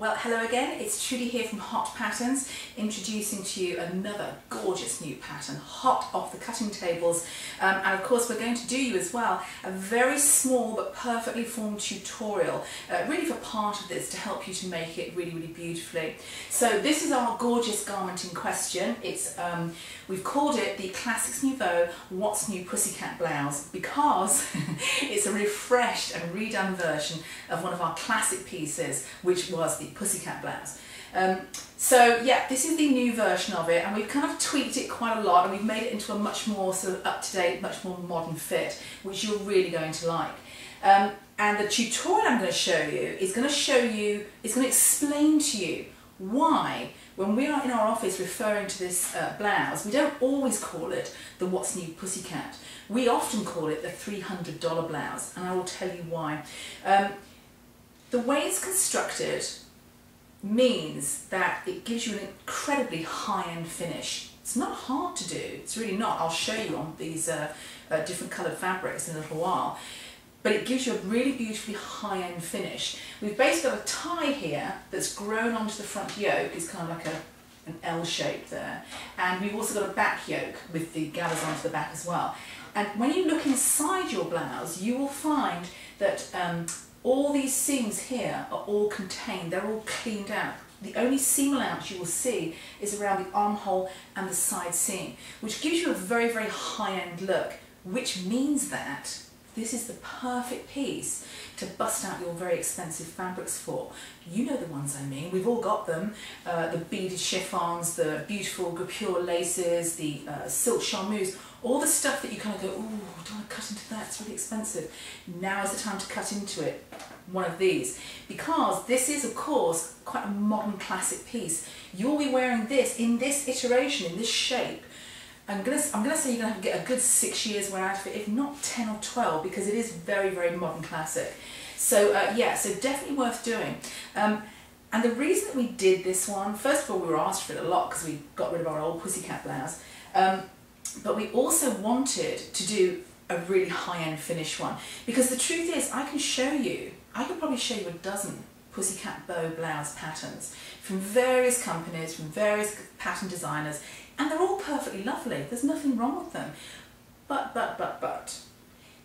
Well, hello again, it's Trudy here from Hot Patterns, introducing to you another gorgeous new pattern, hot off the cutting tables. And of course we're going to do you as well a very small but perfectly formed tutorial, really for part of this to help you to make it really, really beautifully. So this is our gorgeous garment in question. It's we've called it the Classics Nouveau What's New Pussycat blouse because it's a refreshed and redone version of one of our classic pieces, which was the Pussycat blouse. So yeah, this is the new version of it, and we've kind of tweaked it quite a lot, and we've made it into a much more sort of up-to-date, much more modern fit, which you're really going to like. And the tutorial I'm going to show you is going to explain to you why, when we are in our office referring to this blouse, we don't always call it the What's New Pussycat. We often call it the $300 blouse, and I will tell you why. The way it's constructed means that it gives you an incredibly high-end finish. It's not hard to do, it's really not. I'll show you on these different coloured fabrics in a little while. But it gives you a really beautifully high-end finish. We've basically got a tie here that's grown onto the front yoke. It's kind of like an L shape there. And we've also got a back yoke with the gathers onto the back as well. And when you look inside your blouse, you will find that all these seams here are all contained, they're all cleaned out. The only seam allowance you will see is around the armhole and the side seam, which gives you a very, very high-end look, which means that this is the perfect piece to bust out your very expensive fabrics for. You know the ones I mean, we've all got them. The beaded chiffons, the beautiful guipure laces, the silk charmeuse, all the stuff that you kind of go, ooh, I don't want to cut into that, it's really expensive. Now is the time to cut into it, one of these. Because this is, of course, quite a modern classic piece. You'll be wearing this in this iteration, in this shape. I'm gonna say you're gonna have to get a good 6 years wear out of it, if not 10 or 12, because it is very, very modern classic. So yeah, so definitely worth doing. And the reason that we did this one, first of all, we were asked for it a lot because we got rid of our old Pussycat blouse, but we also wanted to do a really high-end finish one, because the truth is, I could probably show you a dozen Pussycat bow blouse patterns from various companies, from various pattern designers, and they're all perfectly lovely. There's nothing wrong with them. But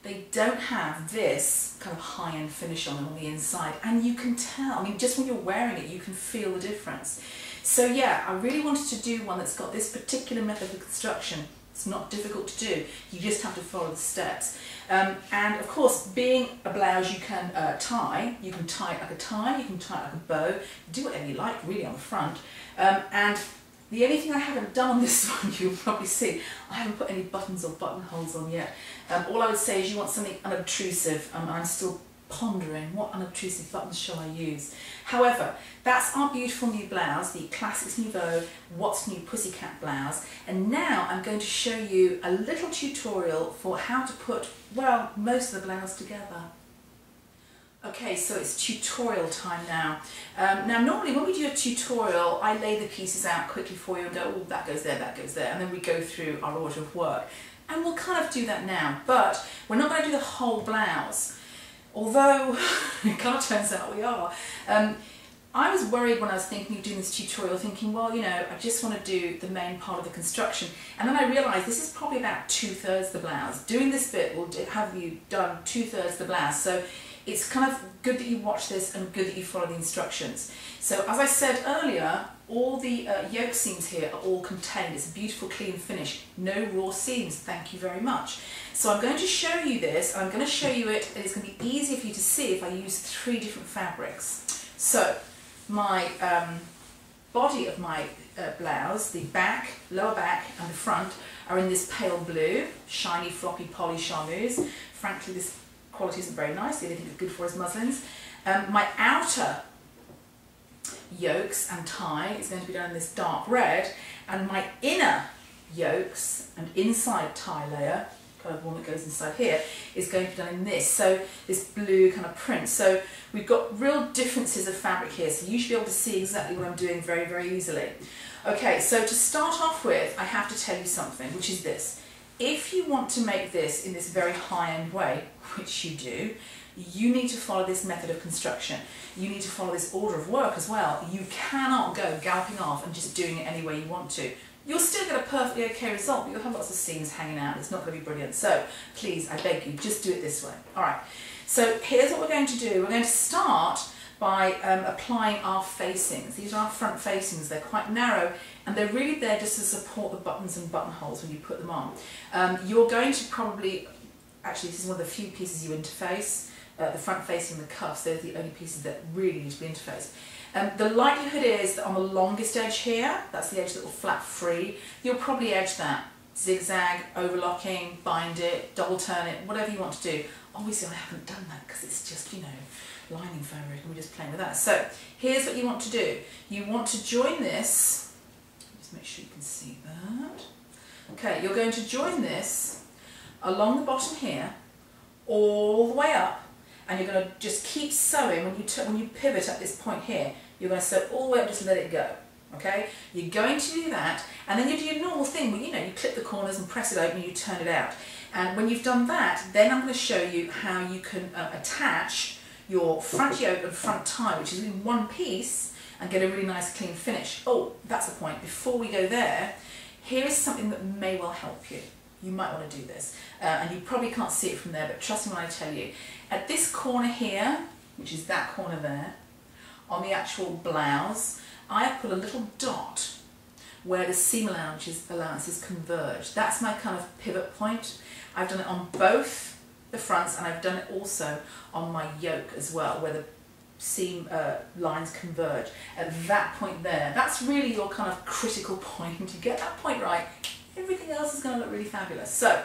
they don't have this kind of high-end finish on them on the inside, and you can tell. I mean, just when you're wearing it, you can feel the difference. So yeah, I really wanted to do one that's got this particular method of construction. It's not difficult to do, you just have to follow the steps. And of course, being a blouse you can tie. You can tie it like a tie, you can tie it like a bow, do whatever you like really on the front. And the only thing I haven't done on this one, you'll probably see, I haven't put any buttons or buttonholes on yet. All I would say is you want something unobtrusive. I'm still pondering what unobtrusive buttons shall I use. However, that's our beautiful new blouse, the Classics Nouveau What's New Pussycat blouse, and now I'm going to show you a little tutorial for how to put, well, most of the blouse together. Okay, so it's tutorial time now. Now normally when we do a tutorial, I lay the pieces out quickly for you and go, oh, that goes there, and then we go through our order of work. And we'll kind of do that now, but we're not going to do the whole blouse. Although, it kind of turns out we are. I was worried when I was thinking of doing this tutorial, thinking, well, you know, I just want to do the main part of the construction. And then I realised this is probably about 2/3 the blouse. Doing this bit will have you done 2/3 the blouse. So it's kind of good that you watch this and good that you follow the instructions. So as I said earlier, all the yoke seams here are all contained. It's a beautiful clean finish. No raw seams, thank you very much. So I'm going to show you this, and I'm going to show you it, and it's going to be easier for you to see if I use 3 different fabrics. So my body of my blouse, the back, lower back and the front are in this pale blue, shiny floppy poly charmeuse. Frankly, this quality isn't very nice. The only thing it's good for is muslins. My outer yokes and tie is going to be done in this dark red, and my inner yokes and inside tie layer, kind of one that goes inside here, is going to be done in this, so this blue kind of print. So we've got real differences of fabric here, so you should be able to see exactly what I'm doing very, very easily. Okay, so to start off with, I have to tell you something, which is this. If you want to make this in this very high-end way, which you do, you need to follow this method of construction. You need to follow this order of work as well. You cannot go galloping off and just doing it any way you want to. You'll still get a perfectly okay result, but you'll have lots of seams hanging out. It's not going to be brilliant. So please, I beg you, just do it this way. All right, so here's what we're going to do. We're going to start by applying our facings. These are our front facings. They're quite narrow and they're really there just to support the buttons and buttonholes when you put them on. You're going to probably, actually this is one of the few pieces you interface, the front facing and the cuffs, they're the only pieces that really need to be interfaced. The likelihood is that on the longest edge here, that's the edge that will flap free, you'll probably edge that. Zigzag, overlocking, bind it, double turn it, whatever you want to do. Obviously I haven't done that because it's just, you know, lining fabric and we're just playing with that. So here's what you want to do. You want to join this, just make sure you can see that. Okay, you're going to join this along the bottom here, all the way up, and you're going to just keep sewing. When you pivot at this point here, you're going to sew all the way up, just let it go. Okay, you're going to do that, and then you do your normal thing where, you know, you clip the corners and press it open and you turn it out. And when you've done that, then I'm going to show you how you can attach your front yoke and front tie, which is in one piece, and get a really nice clean finish. Oh, that's the point. Before we go there, here is something that may well help you. You might want to do this, and you probably can't see it from there, but trust me when I tell you. At this corner here, which is that corner there, on the actual blouse, I have put a little dot where the seam allowances converge. That's my kind of pivot point. I've done it on both the fronts, and I've done it also on my yoke as well, where the seam lines converge. At that point there, that's really your kind of critical point. You get that point right, everything else is going to look really fabulous. So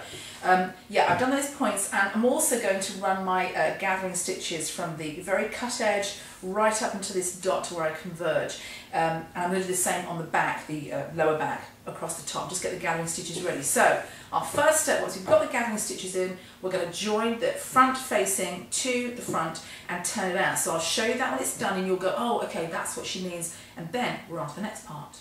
yeah, I've done those points, and I'm also going to run my gathering stitches from the very cut edge right up into this dot where I converge, and I'm going to do the same on the back, the lower back, across the top, just get the gathering stitches ready. So our first step, once we've got the gathering stitches in, we're going to join the front facing to the front and turn it out. So I'll show you that when it's done and you'll go, oh okay, that's what she means, and then we're on to the next part.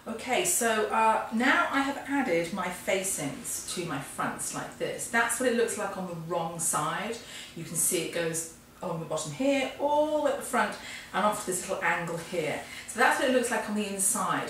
Okay, so now I have added my facings to my fronts like this. That's what it looks like on the wrong side. You can see it goes along the bottom here, all at the front, and off to this little angle here. So that's what it looks like on the inside.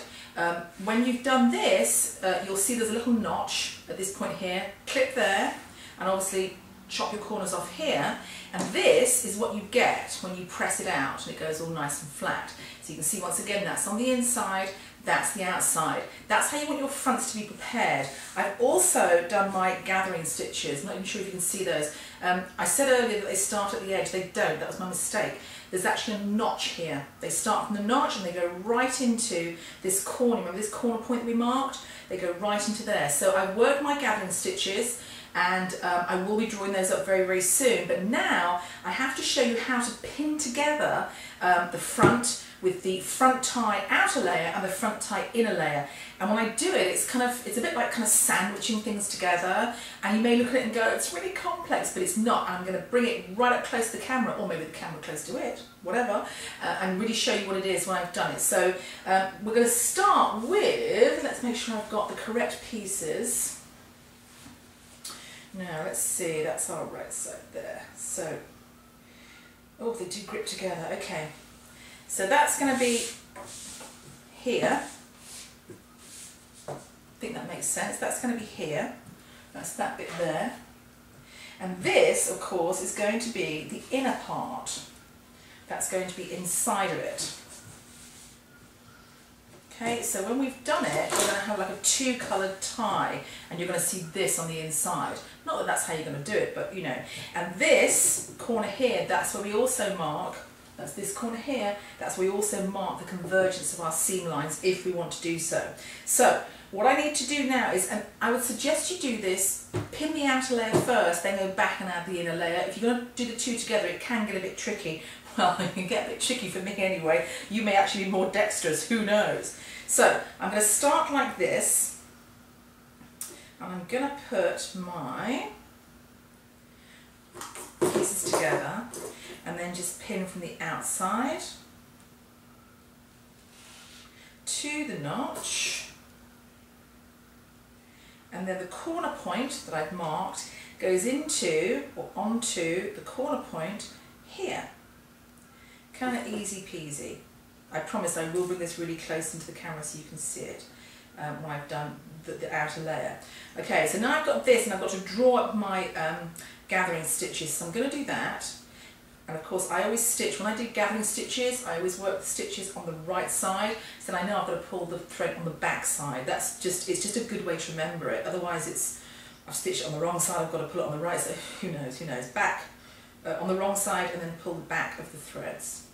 When you've done this, you'll see there's a little notch at this point here. Clip there, and obviously chop your corners off here. And this is what you get when you press it out, and it goes all nice and flat. So you can see once again that's on the inside, that's the outside. That's how you want your fronts to be prepared. I've also done my gathering stitches. I'm not even sure if you can see those. I said earlier that they start at the edge. They don't. That was my mistake. There's actually a notch here. They start from the notch and they go right into this corner. Remember this corner point that we marked? They go right into there. So I worked my gathering stitches, and I will be drawing those up very, very soon. But now I have to show you how to pin together the front with the front tie outer layer and the front tie inner layer. And when I do it, it's a bit like kind of sandwiching things together, and you may look at it and go, it's really complex, but it's not. I'm going to bring it right up close to the camera, or maybe the camera close to it, whatever, and really show you what it is when I've done it. So we're going to start with, let's make sure I've got the correct pieces. Now let's see, that's our right side there. So, oh, they do grip together, okay. So that's going to be here. I think that makes sense. That's going to be here. That's that bit there. And this, of course, is going to be the inner part. That's going to be inside of it. Okay, so when we've done it, we're going to have like a two-coloured tie, and you're going to see this on the inside. Not that that's how you're going to do it, but you know. And this corner here, that's where we also mark, that's this corner here, that's where we also mark the convergence of our seam lines if we want to do so. So what I need to do now is, and I would suggest you do this, pin the outer layer first, then go back and add the inner layer. If you're going to do the two together, it can get a bit tricky. Well, it can get a bit tricky for me anyway. You may actually be more dexterous, who knows. So I'm going to start like this, and I'm going to put my pieces together and then just pin from the outside to the notch, and then the corner point that I've marked goes into or onto the corner point here. Kind of easy peasy. I promise I will bring this really close into the camera so you can see it when I've done the outer layer. Okay, so now I've got this and I've got to draw up my gathering stitches, so I'm going to do that. And of course I always stitch, when I do gathering stitches, I always work the stitches on the right side, so I know I've got to pull the thread on the back side. It's just a good way to remember it, otherwise I've stitched it on the wrong side, I've got to pull it on the right side, who knows, back on the wrong side and then pull the back of the threads.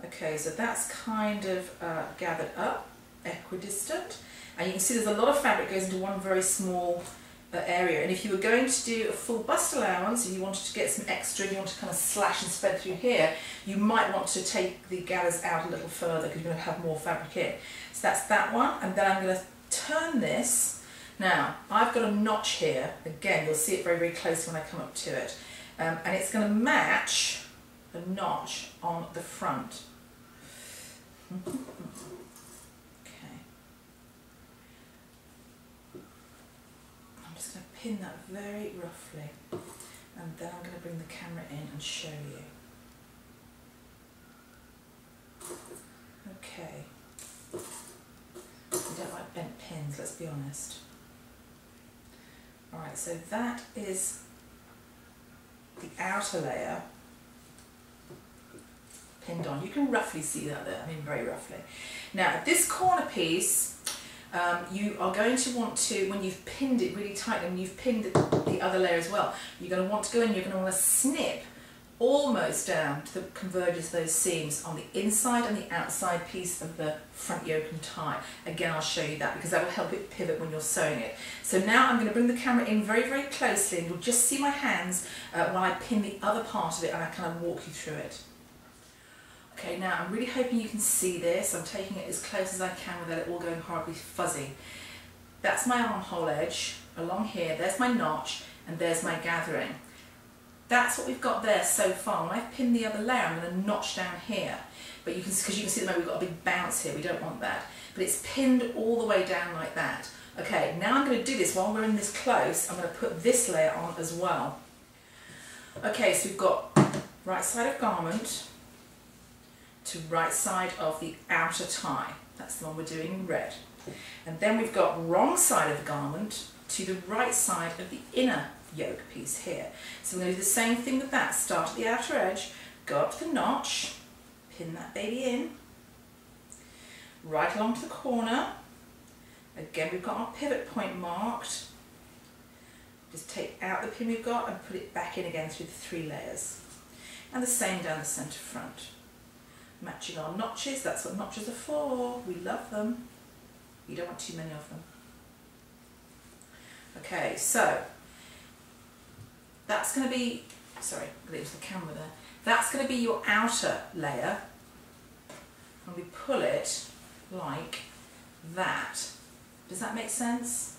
Okay, so that's kind of gathered up, equidistant, and you can see there's a lot of fabric goes into one very small area, and if you were going to do a full bust allowance, if you wanted to get some extra, you want to kind of slash and spread through here, you might want to take the gathers out a little further because you're going to have more fabric in. So that's that one, and then I'm going to turn this. Now, I've got a notch here, again you'll see it very, very close when I come up to it, and it's going to match the notch on the front. Okay. I'm just going to pin that very roughly, and then I'm going to bring the camera in and show you. Okay. I don't like bent pins, let's be honest. Alright, so that is the outer layer pinned on. You can roughly see that there, I mean very roughly. Now this corner piece, you are going to want to, when you've pinned it really tightly, and you've pinned the other layer as well, you're going to want to go in, you're going to want to snip almost down to the convergence of those seams on the inside and the outside piece of the front yoke and tie. Again, I'll show you that because that will help it pivot when you're sewing it. So now I'm going to bring the camera in very, very closely, and you'll just see my hands while I pin the other part of it and I kind of walk you through it. Okay, now I'm really hoping you can see this. I'm taking it as close as I can without it all going horribly fuzzy. That's my armhole edge along here, there's my notch, and there's my gathering. That's what we've got there so far. When I've pinned the other layer, I'm going to notch down here. But you can, because you can see at the moment we've got a big bounce here, we don't want that. But it's pinned all the way down like that. Okay, now I'm going to do this while we're in this close. I'm going to put this layer on as well. Okay, so we've got right side of garment to right side of the outer tie. That's the one we're doing in red. And then we've got wrong side of the garment to the right side of the inner yoke piece here. So we're going to do the same thing with that. Start at the outer edge, go up to the notch, pin that baby in, right along to the corner. Again, we've got our pivot point marked. Just take out the pin we've got and put it back in again through the 3 layers. And the same down the centre front. Matching our notches, that's what notches are for. We love them. You don't want too many of them. Okay, so that's going to be, sorry, I'm going to use the camera there. That's going to be your outer layer, and we pull it like that. Does that make sense?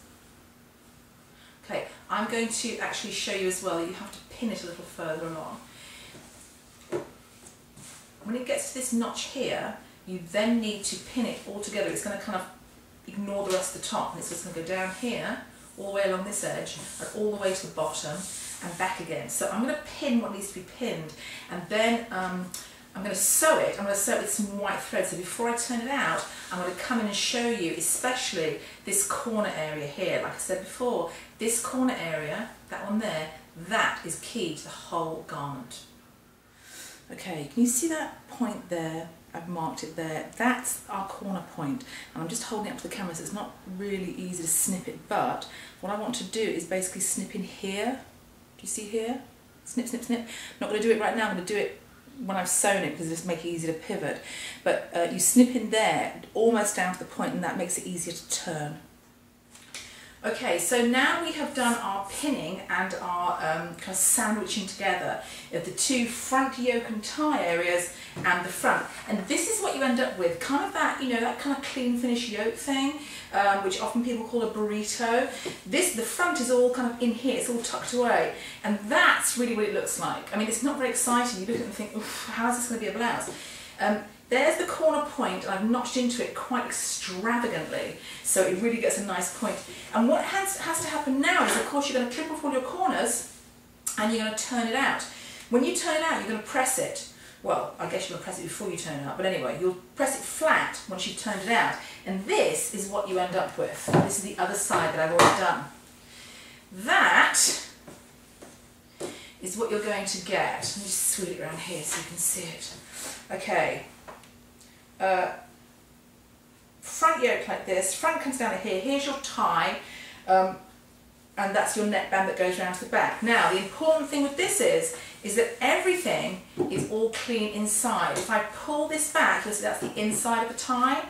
Okay, I'm going to actually show you as well that you have to pin it a little further along. When it gets to this notch here, you then need to pin it all together. It's going to kind of ignore the rest of the top, and it's just going to go down here, all the way along this edge, and all the way to the bottom, and back again. So I'm going to pin what needs to be pinned, and then I'm going to sew it. I'm going to sew it with some white thread. So before I turn it out, I'm going to come in and show you, especially this corner area here. Like I said before, this corner area, that one there, that is key to the whole garment. Okay, can you see that point there? I've marked it there. That's our corner point, and I'm just holding it up to the camera so it's not really easy to snip it, but what I want to do is basically snip in here. Do you see here? Snip, snip, snip. I'm not going to do it right now, I'm going to do it when I've sewn it because it'll make it easier to pivot. But you snip in there, almost down to the point, and that makes it easier to turn. Okay, so now we have done our pinning and our kind of sandwiching together of the 2 front yoke and tie areas and the front. And this is what you end up with, kind of that, you know, that kind of clean finish yoke thing, which often people call a burrito. The front is all kind of in here, it's all tucked away. And that's really what it looks like. I mean, it's not very exciting. You look at it and think, oof, how is this going to be a blouse? there's the corner point, and I've notched into it quite extravagantly, so it really gets a nice point. And what has to happen now is, of course, you're going to clip off all your corners, and you're going to turn it out. When you turn it out, you're going to press it. Well, I guess you're going to press it before you turn it out, but anyway, you'll press it flat once you've turned it out, and this is what you end up with. This is the other side that I've already done. That is what you're going to get. Let me just sweep it around here so you can see it. Okay. Front yoke like this, front comes down to here, here's your tie, and that's your neckband that goes around to the back. Now, the important thing with this is that everything is all clean inside. If I pull this back, you'll see that's the inside of the tie.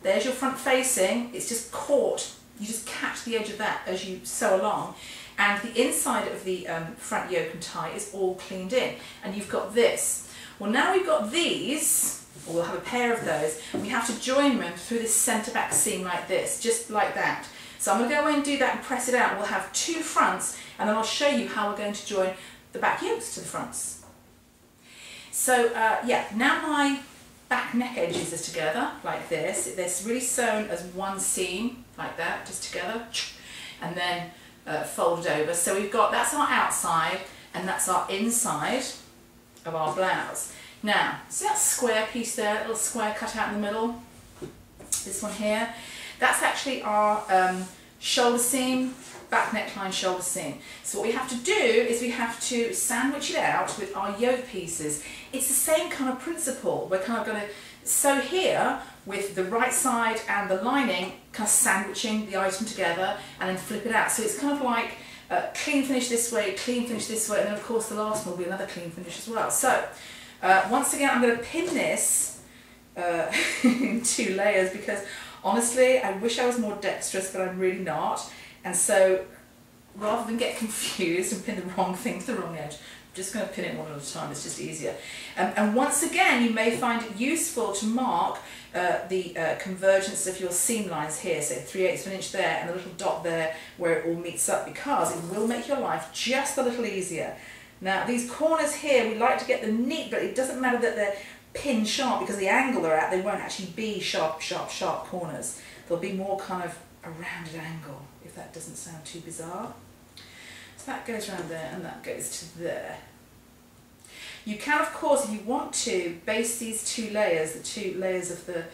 There's your front facing, it's just caught. You just catch the edge of that as you sew along. And the inside of the front yoke and tie is all cleaned in. And you've got this. Well, now we've got these, or we'll have a pair of those, and we have to join them through this centre back seam like this, just like that. So I'm going to go away and do that and press it out. We'll have two fronts, and then I'll show you how we're going to join the back yokes to the fronts. So yeah, now my back neck edges are together like this. They're really sewn as one seam like that, just together, and then folded over. So we've got, that's our outside, and that's our inside of our blouse. Now, see that square piece there, that little square cut out in the middle? This one here, that's actually our shoulder seam, back neckline shoulder seam. So what we have to do is we have to sandwich it out with our yoke pieces. It's the same kind of principle. We're kind of going to sew here with the right side and the lining, kind of sandwiching the item together, and then flip it out. So it's kind of like clean finish this way, clean finish this way, and then of course the last one will be another clean finish as well. So once again, I'm going to pin this in 2 layers, because honestly I wish I was more dexterous, but I'm really not. And so rather than get confused and pin the wrong thing to the wrong edge, I'm just going to pin it one at a time. It's just easier. And once again, you may find it useful to mark the convergence of your seam lines here, so 3/8 of an inch there and a little dot there where it all meets up, because it will make your life just a little easier. Now, these corners here, we like to get them neat, but it doesn't matter that they're pin sharp, because the angle they're at, they won't actually be sharp, sharp, sharp corners. They'll be more kind of a rounded angle, if that doesn't sound too bizarre. So that goes around there, and that goes to there. You can, of course, if you want to, baste these 2 layers, the 2 layers of the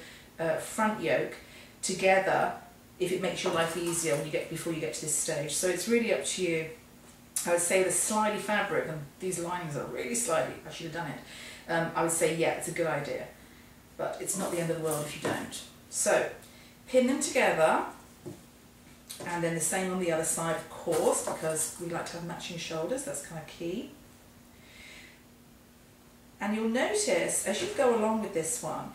front yoke together, if it makes your life easier when before you get to this stage. So it's really up to you. I would say the slidey fabric, and these linings are really slidey, I should have done it. I would say, yeah, it's a good idea, but it's not the end of the world if you don't. So pin them together, and then the same on the other side, of course, because we like to have matching shoulders. That's kind of key. And you'll notice as you go along with this one,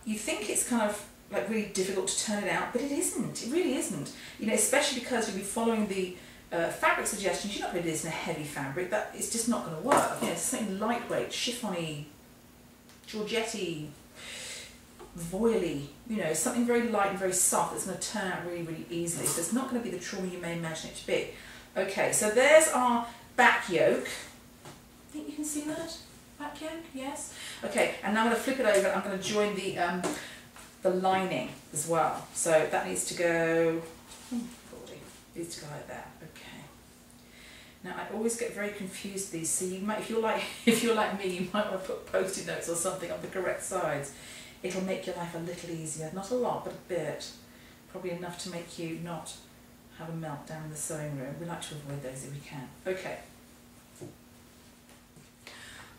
you think it's kind of like really difficult to turn it out, but it isn't. It really isn't. You know, especially because you'll be following the fabric suggestions. You're not going to do this in a heavy fabric. That it's just not going to work. You know, it's something lightweight, chiffony, georgette-y, voily, you know, something very light and very soft that's going to turn out really, really easily. So it's not going to be the trauma you may imagine it to be. Okay, so there's our back yoke. I think you can see that? Back yoke, yes. Okay, and now I'm going to flip it over, and I'm going to join the lining as well. So that needs to go, needs to go like that. Okay. Now I always get very confused with these, so you might, if you're like me, you might want to put post-it notes or something on the correct sides. It'll make your life a little easier. Not a lot, but a bit. Probably enough to make you not have a meltdown in the sewing room. We like to avoid those if we can. Okay.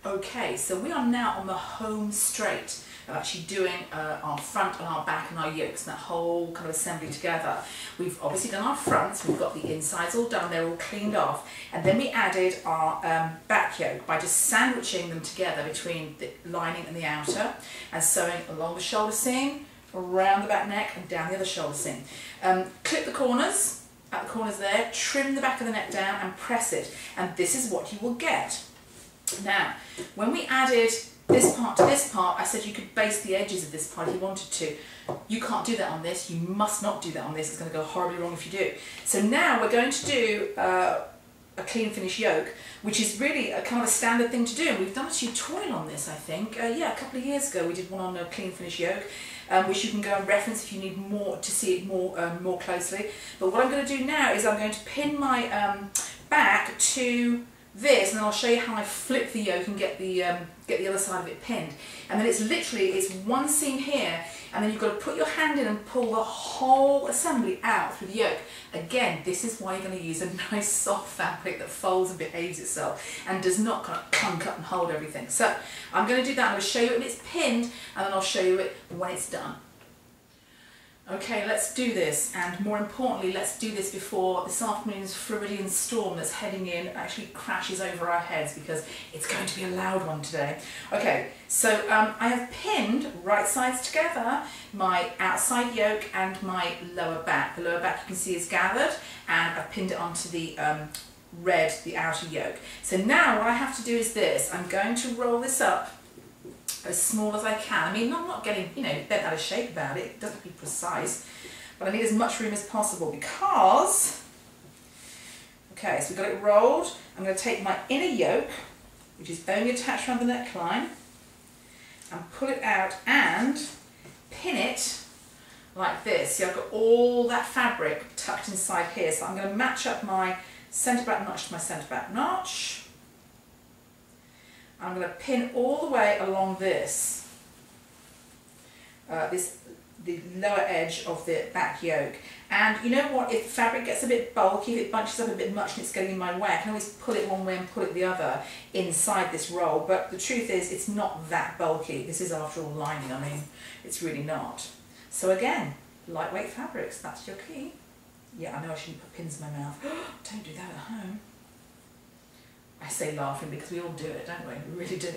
Okay, so we are now on the home straight of actually doing our front and our back and our yokes and that whole kind of assembly together. We've obviously done our fronts, we've got the insides all done, they're all cleaned off, and then we added our back yoke by just sandwiching them together between the lining and the outer, and sewing along the shoulder seam, around the back neck and down the other shoulder seam. Clip the corners, at the corners there, trim the back of the neck down and press it, and this is what you will get. Now, when we added this part to this part, I said you could baste the edges of this part if you wanted to. You can't do that on this. You must not do that on this. It's going to go horribly wrong if you do. So now we're going to do a clean finish yoke, which is really a kind of a standard thing to do. And we've done a tutorial on this, I think. Yeah, a couple of years ago we did one on a clean finish yoke, which you can go and reference if you need more to see it more closely. But what I'm going to do now is I'm going to pin my back to this, and then I'll show you how I flip the yoke and get the other side of it pinned. And then it's one seam here, and then you've got to put your hand in and pull the whole assembly out through the yoke. Again, this is why you're going to use a nice soft fabric that folds and behaves itself and does not kind of clunk up and hold everything. So I'm going to do that. I'm going to show you it when it's pinned, and then I'll show you it when it's done. Okay, let's do this, and more importantly, let's do this before this afternoon's Floridian storm that's heading in actually crashes over our heads, because it's going to be a loud one today. Okay, so I have pinned right sides together my outside yoke and my lower back. The lower back you can see is gathered, and I've pinned it onto the the outer yoke. So now what I have to do is this. I'm going to roll this up as small as I can. I mean, I'm not getting, bent out of shape about it. It doesn't have to be precise, but I need as much room as possible because, okay, so we've got it rolled. I'm going to take my inner yoke, which is only attached around the neckline, and pull it out and pin it like this. See, I've got all that fabric tucked inside here. So I'm going to match up my centre back notch to my centre back notch. I'm going to pin all the way along this, the lower edge of the back yoke. And you know what, if the fabric gets a bit bulky, if it bunches up a bit much and it's getting in my way, I can always pull it one way and pull it the other inside this roll. But the truth is, it's not that bulky. This is after all lining. I mean, it's really not. So again, lightweight fabrics, that's your key. Yeah, I know I shouldn't put pins in my mouth. Don't do that at home. I say laughing because we all do it, don't we? We really do.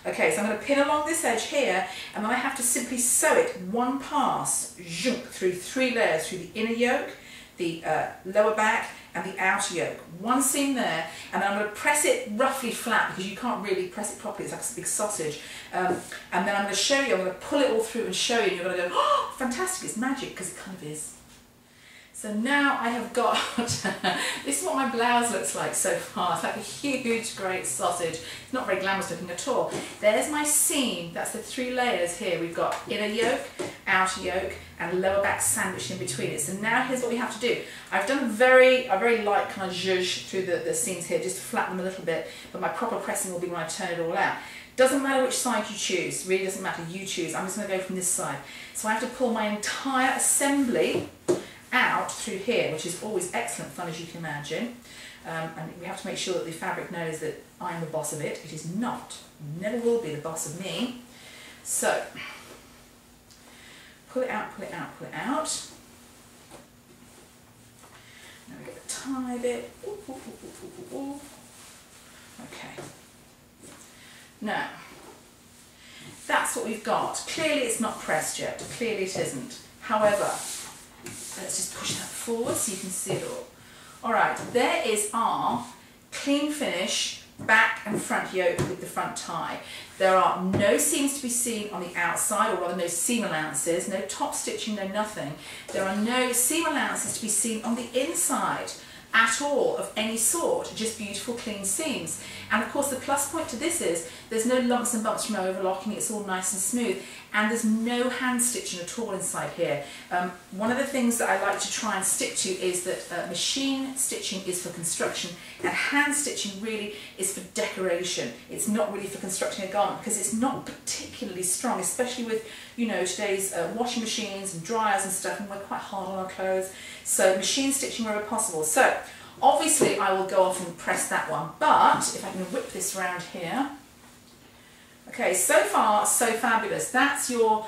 Okay, so I'm going to pin along this edge here, and then I have to simply sew it one pass, through 3 layers, through the inner yoke, the lower back, and the outer yoke. One seam there, and then I'm going to press it roughly flat because you can't really press it properly, it's like a big sausage. And then I'm going to show you, I'm going to pull it all through and show you, and you're going to go, oh, fantastic, it's magic, because it kind of is. So now I have got, this is what my blouse looks like so far. It's like a huge, great sausage. It's not very glamorous looking at all. There's my seam, that's the 3 layers here. We've got inner yoke, outer yoke, and lower back sandwiched in between it. So now here's what we have to do. I've done a very light kind of zhuzh through the seams here, just to flatten them a little bit, but my proper pressing will be when I turn it all out. Doesn't matter which side you choose, really doesn't matter, you choose. I'm just going to go from this side. So I have to pull my entire assembly out through here, which is always excellent fun, as you can imagine. And we have to make sure that the fabric knows that I'm the boss of it. It is not, never will be the boss of me. So pull it out, pull it out, pull it out. Now we get the tie bit. Ooh, ooh, ooh, ooh, ooh, ooh. Okay. Now that's what we've got. Clearly it's not pressed yet. Clearly it isn't. However, let's just push that forward so you can see it all. Alright, there is our clean finish back and front yoke with the front tie. There are no seams to be seen on the outside, or rather no seam allowances, no top stitching, no nothing. There are no seam allowances to be seen on the inside at all of any sort, just beautiful clean seams. And of course the plus point to this is there's no lumps and bumps from overlocking, it's all nice and smooth, and there's no hand stitching at all inside here. One of the things that I like to try and stick to is that machine stitching is for construction and hand stitching really is for decoration. It's not really for constructing a garment because it's not particularly strong, especially with today's washing machines and dryers and stuff, and we're quite hard on our clothes. So machine stitching wherever possible. So obviously I will go off and press that one, but if I can whip this around here. Okay, so far so fabulous. That's your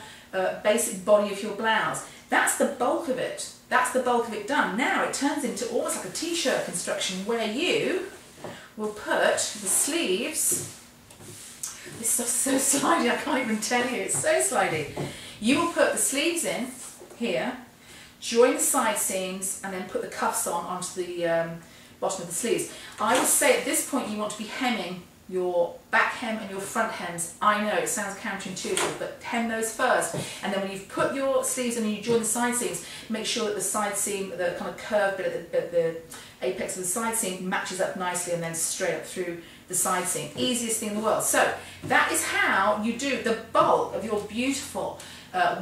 basic body of your blouse. That's the bulk of it. That's the bulk of it done. Now it turns into almost like a t-shirt construction where you will put the sleeves. This stuff's so slidey, I can't even tell you, it's so slidey. You will put the sleeves in here, join the side seams, and then put the cuffs on onto the bottom of the sleeves. I would say at this point you want to be hemming your back hem and your front hems. I know it sounds counterintuitive, but hem those first, and then when you've put your sleeves in and you join the side seams, make sure that the side seam, the kind of curved bit at the apex of the side seam matches up nicely, and then straight up through the side seam. Easiest thing in the world. So that is how you do the bulk of your beautiful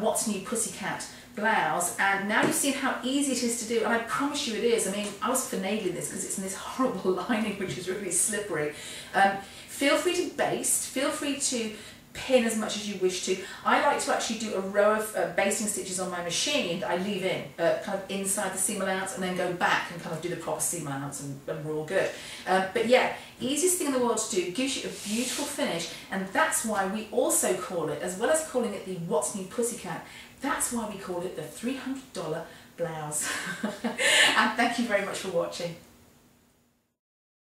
What's New Pussycat blouse, and now you've seen how easy it is to do, and I promise you it is. I mean, I was finagling this because it's in this horrible lining which is really slippery. Feel free to baste, feel free to pin as much as you wish to. I like to actually do a row of basting stitches on my machine that I leave in, kind of inside the seam allowance, and then go back and kind of do the proper seam allowance, and we're all good. But yeah, easiest thing in the world to do, gives you a beautiful finish, and that's why we also call it, as well as calling it the What's New Pussycat, that's why we call it the $300 blouse. And thank you very much for watching.